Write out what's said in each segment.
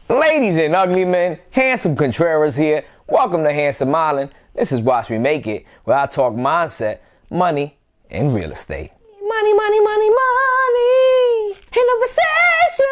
Ladies and ugly men, Handsome Contreras here. Welcome to Handsome Island. This is Watch Me Make It, where I talk mindset, money, and real estate. Money, money, money, money. In a recession.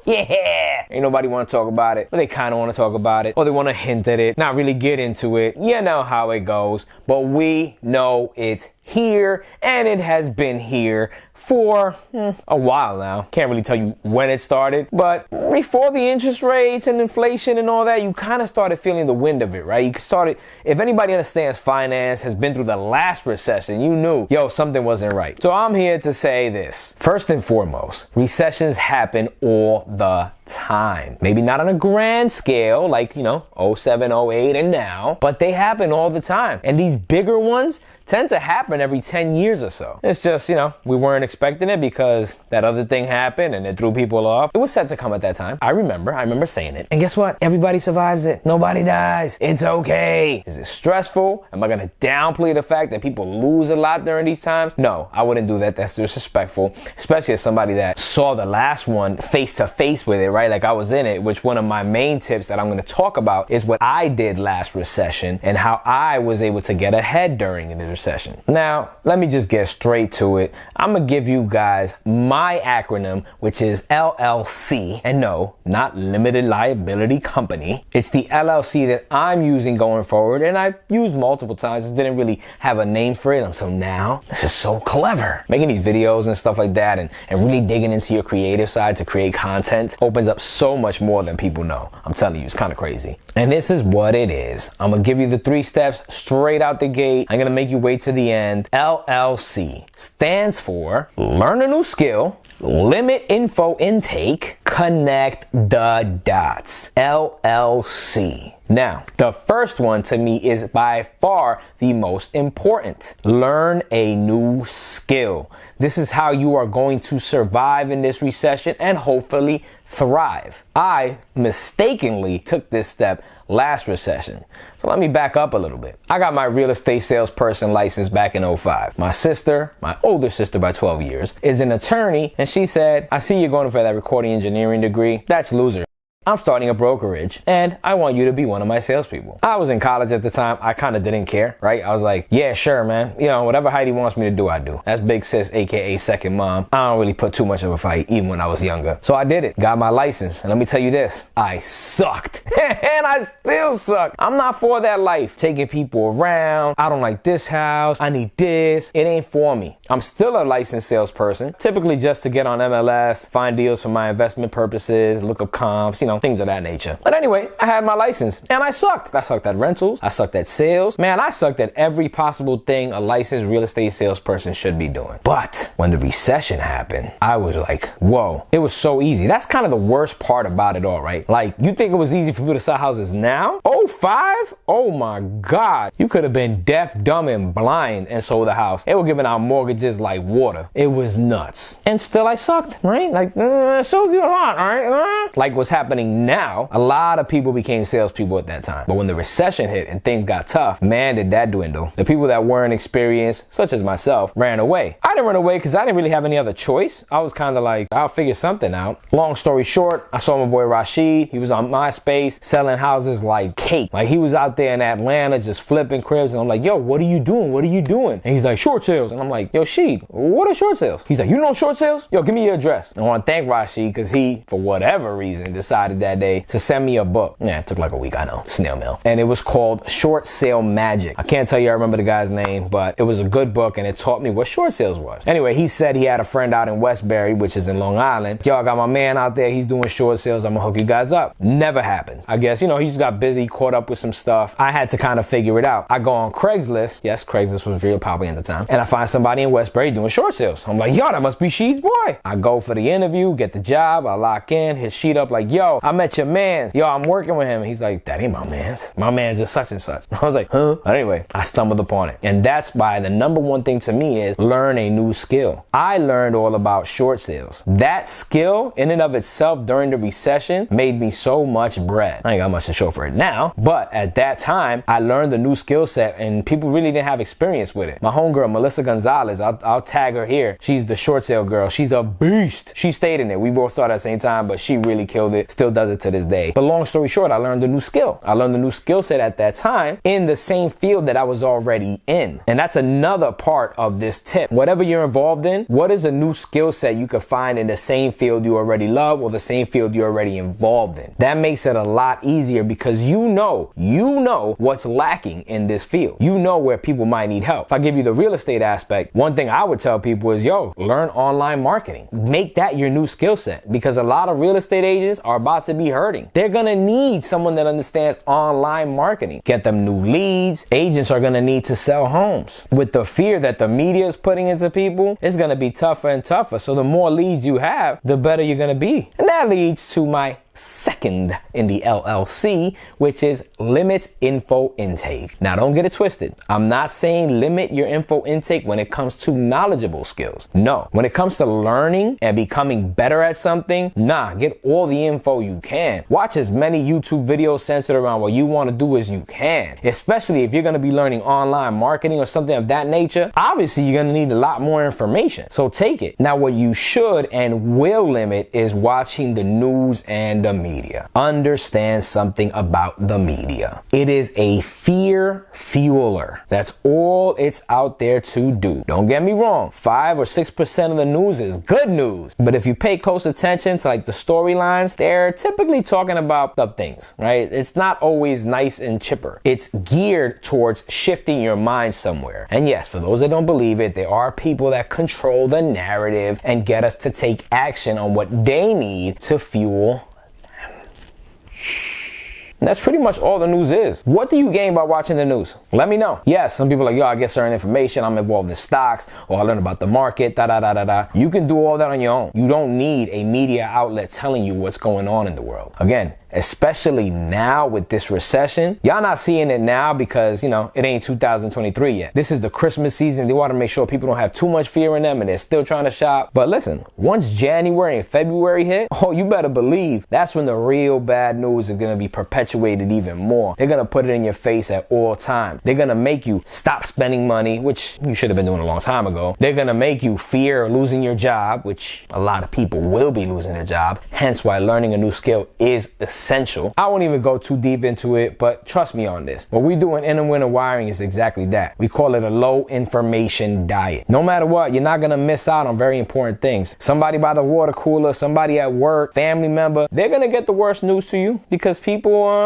Yeah. Ain't nobody want to talk about it, but they kind of want to talk about it, or they want to hint at it, not really get into it. You know how it goes, but we know it's here, and it has been here for a while now. Can't really tell you when it started, but before the interest rates and inflation and all that, you kind of started feeling the wind of it, right? You started, if anybody understands finance, has been through the last recession, you knew, yo, something wasn't right. So I'm here to say this. First and foremost, recessions happen all the time. Maybe not on a grand scale like, 07, 08 and now, but they happen all the time. And these bigger ones tend to happen every 10 years or so. It's just, we weren't expecting it because that other thing happened and it threw people off. It was set to come at that time. I remember saying it. And guess what? Everybody survives it. Nobody dies. It's okay. Is it stressful? Am I gonna downplay the fact that people lose a lot during these times? No, I wouldn't do that. That's disrespectful, especially as somebody that saw the last one face to face with it, right? Like I was in it, which one of my main tips that I'm gonna talk about is what I did last recession and how I was able to get ahead during the recession. Now, let me just get straight to it. I'm gonna give you guys my acronym, which is LLC. And no, not limited liability company. It's the LLC that I'm using going forward, and I've used multiple times. Just didn't really have a name for it until now. This is so clever. Making these videos and stuff like that and really digging into your creative side to create content opens up so much more than people know. I'm telling you, it's kind of crazy. And this is what it is. I'm gonna give you the 3 steps straight out the gate. I'm gonna make you wait to the end. LLC stands for learn a new skill, limit info intake, connect the dots. LLC. Now, the first one to me is by far the most important. Learn a new skill. This is how you are going to survive in this recession and hopefully thrive. I mistakenly took this step last recession. So let me back up a little bit. I got my real estate salesperson license back in 05. My sister, my older sister by 12 years, is an attorney, and she said, I see you're going for that recording engineering degree. That's loser. I'm starting a brokerage and I want you to be one of my salespeople. I was in college at the time. I kind of didn't care, right? I was like, yeah, sure, man. Whatever Heidi wants me to do, I do. That's big sis, AKA second mom. I don't really put too much of a fight, even when I was younger. So I did it, got my license. And let me tell you this, I sucked and I still suck. I'm not for that life. Taking people around. I don't like this house. I need this. It ain't for me. I'm still a licensed salesperson, typically just to get on MLS, find deals for my investment purposes, look up comps, things of that nature. But anyway, I had my license and I sucked. I sucked at rentals. I sucked at sales. Man, I sucked at every possible thing a licensed real estate salesperson should be doing. But when the recession happened, I was like, whoa, it was so easy. That's kind of the worst part about it all, right? Like, you think it was easy for people to sell houses now? 05? Oh my God. You could have been deaf, dumb, and blind and sold a house. They were giving out mortgages like water. It was nuts. And still I sucked, right? Like, it shows you a lot, right? Like what's happening now, a lot of people became salespeople at that time. But when the recession hit and things got tough, man, did that dwindle. The people that weren't experienced, such as myself, ran away. I didn't run away because I didn't really have any other choice. I was kind of like, I'll figure something out. Long story short, I saw my boy Rashid. He was on MySpace selling houses like cake. Like he was out there in Atlanta just flipping cribs. And I'm like, yo, what are you doing? What are you doing? And he's like, short sales. And I'm like, yo, Sheed, what are short sales? He's like, you know short sales? Yo, give me your address. I want to thank Rashid because he, for whatever reason, decided that day to send me a book. Yeah, it took like a week, I know, snail mail. And it was called Short Sale Magic. I can't tell you I remember the guy's name, but it was a good book and it taught me what short sales was. Anyway, he said he had a friend out in Westbury, which is in Long Island. Yo, I got my man out there. He's doing short sales. I'm gonna hook you guys up. Never happened. I guess, he just got busy, caught up with some stuff. I had to kind of figure it out. I go on Craigslist. Yes, Craigslist was real popular at the time. And I find somebody in Westbury doing short sales. I'm like, yo, that must be Sheed's boy. I go for the interview, get the job. I lock in, his sheet up like, yo, I met your man. Yo, I'm working with him. And he's like, that ain't my man's. My man's is such and such. I was like, huh? But anyway, I stumbled upon it. And that's why the number one thing to me is learn a new skill. I learned all about short sales. That skill in and of itself during the recession made me so much bread. I ain't got much to show for it now, but at that time, I learned a new skill set and people really didn't have experience with it. My homegirl, Melissa Gonzalez, I'll tag her here. She's the short sale girl. She's a beast. She stayed in it. We both started at the same time, but she really killed it. Still still does it to this day. But long story short, I learned a new skill. I learned a new skill set at that time in the same field that I was already in. And that's another part of this tip. Whatever you're involved in, what is a new skill set you could find in the same field you already love or the same field you're already involved in? That makes it a lot easier because you know what's lacking in this field. You know where people might need help. If I give you the real estate aspect, one thing I would tell people is, learn online marketing. Make that your new skill set, because a lot of real estate agents are about to be hurting. They're gonna need someone that understands online marketing. Get them new leads. Agents are gonna need to sell homes. With the fear that the media is putting into people, it's gonna be tougher and tougher. So the more leads you have, the better you're gonna be. And that leads to my second in the LLC, which is limit info intake. Now, don't get it twisted. I'm not saying limit your info intake when it comes to knowledgeable skills. No, when it comes to learning and becoming better at something, get all the info you can. Watch as many YouTube videos centered around what you want to do as you can, especially if you're going to be learning online marketing or something of that nature. Obviously, you're going to need a lot more information, so take it. Now, what you should and will limit is watching the news and the media. Understand something about the media. It is a fear fueler. That's all it's out there to do. Don't get me wrong. 5 or 6% of the news is good news. But if you pay close attention to like the storylines, they're typically talking about the things, right? It's not always nice and chipper. It's geared towards shifting your mind somewhere. And yes, for those that don't believe it, there are people that control the narrative and get us to take action on what they need to fuel. And that's pretty much all the news is. What do you gain by watching the news? Let me know. Yes, some people are like, I get certain information. I'm involved in stocks, or I learn about the market, You can do all that on your own. You don't need a media outlet telling you what's going on in the world. Again, especially now with this recession, y'all not seeing it now because, it ain't 2023 yet. This is the Christmas season. They want to make sure people don't have too much fear in them and they're still trying to shop. But listen, once January and February hit, you better believe that's when the real bad news is going to be perpetuated even more. They're going to put it in your face at all times. They're going to make you stop spending money, which you should have been doing a long time ago. They're going to make you fear losing your job, which a lot of people will be losing their job. Hence why learning a new skill is essential. I won't even go too deep into it, but trust me on this. What we do in Inner Winter Wiring is exactly that. We call it a low information diet. No matter what, you're not going to miss out on very important things. Somebody by the water cooler, somebody at work, family member, they're going to get the worst news to you because people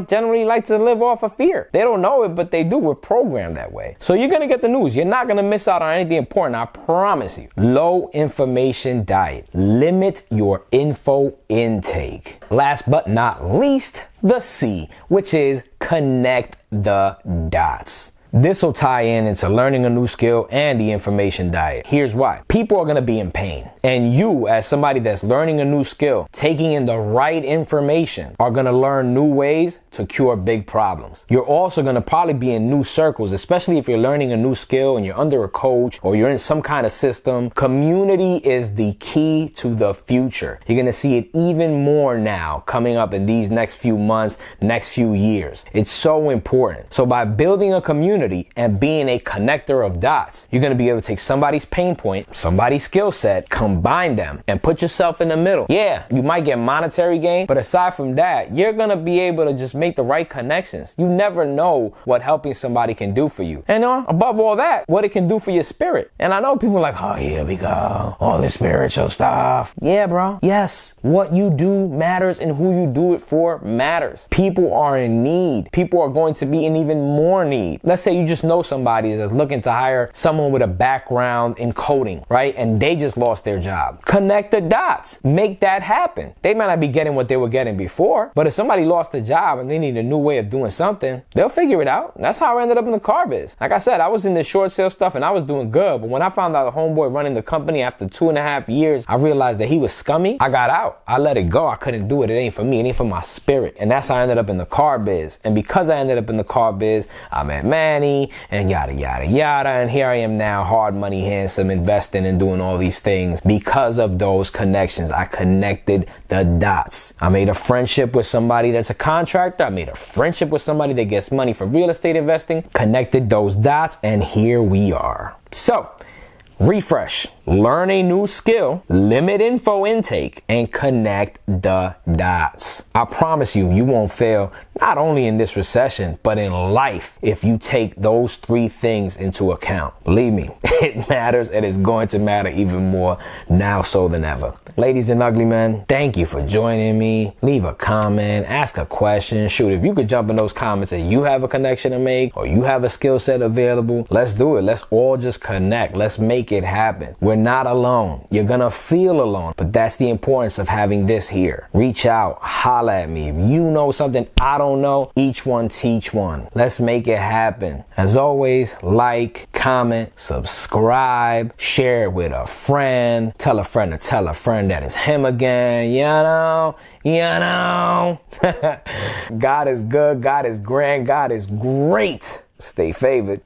generally like to live off of fear. They don't know it, but they do. We're programmed that way. So you're going to get the news. You're not going to miss out on anything important. I promise you. Low information diet. Limit your info intake. Last but not least, the C, which is connect the dots. This will tie into learning a new skill and the information diet. Here's why. People are going to be in pain. And you, as somebody that's learning a new skill, taking in the right information, are going to learn new ways to cure big problems. You're also going to probably be in new circles, especially if you're learning a new skill and you're under a coach or you're in some kind of system. Community is the key to the future. You're going to see it even more now coming up in these next few months, next few years. It's so important. So by building a community and being a connector of dots, you're going to be able to take somebody's pain point, somebody's skill set, combine them, and put yourself in the middle. Yeah, you might get monetary gain, but aside from that, you're going to be able to just make the right connections. You never know what helping somebody can do for you. And above all that, what it can do for your spirit. And I know people are like, here we go. All this spiritual stuff. Yeah, bro. Yes, what you do matters and who you do it for matters. People are in need. People are going to be in even more need. Let's say you just know somebody that's looking to hire someone with a background in coding, right? And they just lost their job. Connect the dots. Make that happen. They might not be getting what they were getting before, but if somebody lost a job and they need a new way of doing something, they'll figure it out. That's how I ended up in the car biz. Like I said, I was in the short sale stuff and I was doing good, but when I found out the homeboy running the company after 2.5 years, I realized that he was scummy. I got out. I let it go. I couldn't do it. It ain't for me. It ain't for my spirit. And that's how I ended up in the car biz. And because I ended up in the car biz, I met Manny and yada, yada, yada. And here I am now, hard money, handsome, investing and doing all these things because of those connections. I connected the dots. I made a friendship with somebody that's a contractor. I made a friendship with somebody that gets money for real estate investing, connected those dots, and here we are. So, refresh, learn a new skill, limit info intake, and connect the dots. I promise you, you won't fail not only in this recession, but in life if you take those 3 things into account. Believe me, it matters, and it's going to matter even more now so than ever. Ladies and ugly men, thank you for joining me. Leave a comment, ask a question. Shoot, if you could jump in those comments and you have a connection to make or you have a skill set available, let's do it. Let's all just connect. Let's make it happen. We're not alone. You're gonna feel alone, but that's the importance of having this here. Reach out, holla at me. If you know something I don't know, each one teach one. Let's make it happen. As always, like, comment, subscribe, share it with a friend, tell a friend to tell a friend that it's him again, you know. God is good, God is grand, God is great. Stay favored.